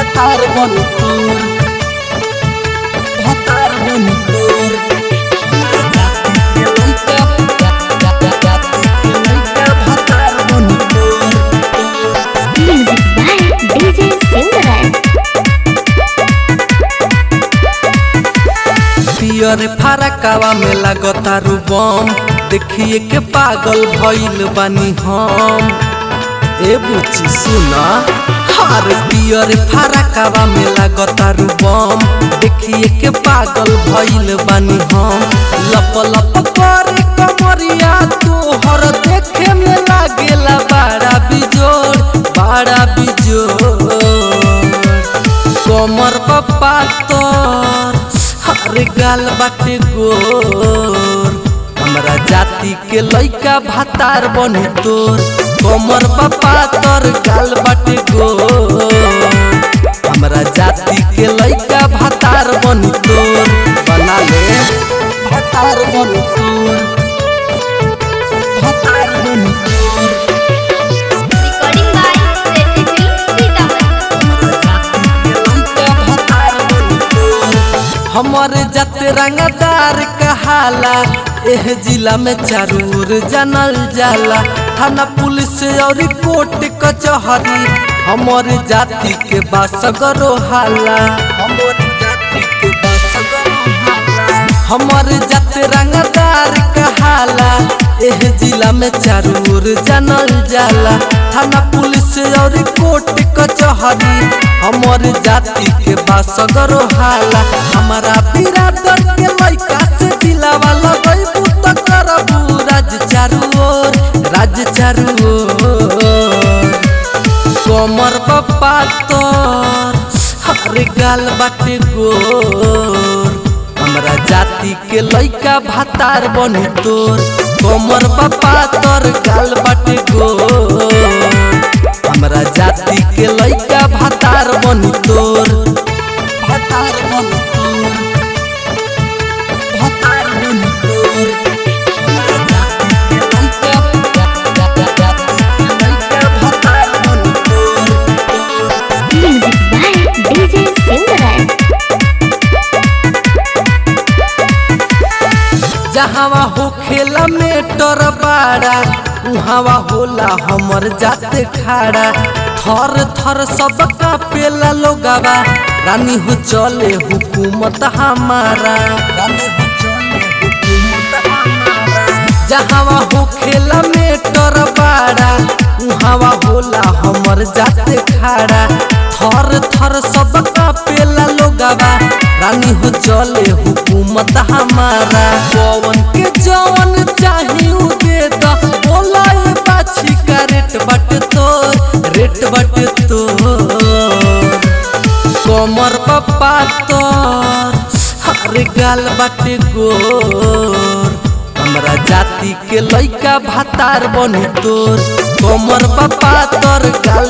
भातार बनी तोर भातार बनी तोर जाति के लइका भातार बनी तोर। Music by DJ Simran. पियर फरकावा में लागतारू बम देखिए के पागल भइल बानी हम। ए बुची सुना हर पियर फरकावा में लागतारू बम देखिए के पागल भइल बानी हम। लप लप करे कमरिया तोहर देखे में लागेला बड़ा बिजोड़ बड़ा बिजोड़। कमर पप्पा तोर हर गाल बाटे गोर हमरा जाति के लइका भातार बनी तोर। कमर पप्पा तोर गाल बाटे गोर हमरा जाति के लइका भातार बनी तोर। बना ले भातार बनी तोर भातार बनी तोर। Recording by Sethi Film Sitamarhi. हमारे जाते रंगदार कहाला एह जिला में चारूर जानल जाला। थाना पुलिस और कोर्ट कचहरी हमारे जाति के बासगरो हाला। हमारे जाति के बासगरो हाला। हमारे जाते रंगदार कहाला एह जिला में चारूर जानल जाला। थाना पुलिस और कोर्ट कचहरी हमारे जाति के बासगरो हाला। हमारा बिरादर के लइका से दिलावा लगैबू त करबू राज चारू ओर राज चारू ओर। कमर पप्पा तोर हर गाल बाटे गोर हमरा जाति के लइका भातार बनी तोर। कमर पप्पा तोर गाल बाटे गोर हमरा जाति के लइका भातार बनी तोर भातार बनी तोर भातार बनी तोर। हमरा जाति के लइका भातार बनी तोर। Music by DJ Simran. जहावा हो खेला में टर बाड़ा उहावा होला हमर जाते खाड़ा। थर थर सबका पेला लोगावा रानी हो चले हुकूमत हमारा रानी हो चले हुकूमत हमारा। जहावा हो खेला में टर बाड़ा उहावा होला हमर जाते खाड़ा। थर थर सबका पेला लोगावा रानी हो चले हुकूमत हमारा। पवन के जवन चाहिए दे दा बोला ये बाछी का रेट बट तोर रेट बट तोर। कमर पप्पा तोर हर गाल बाटे गोर हमरा जाति के लइका भातार बनी तोर। कमर पप्पा तोर गाल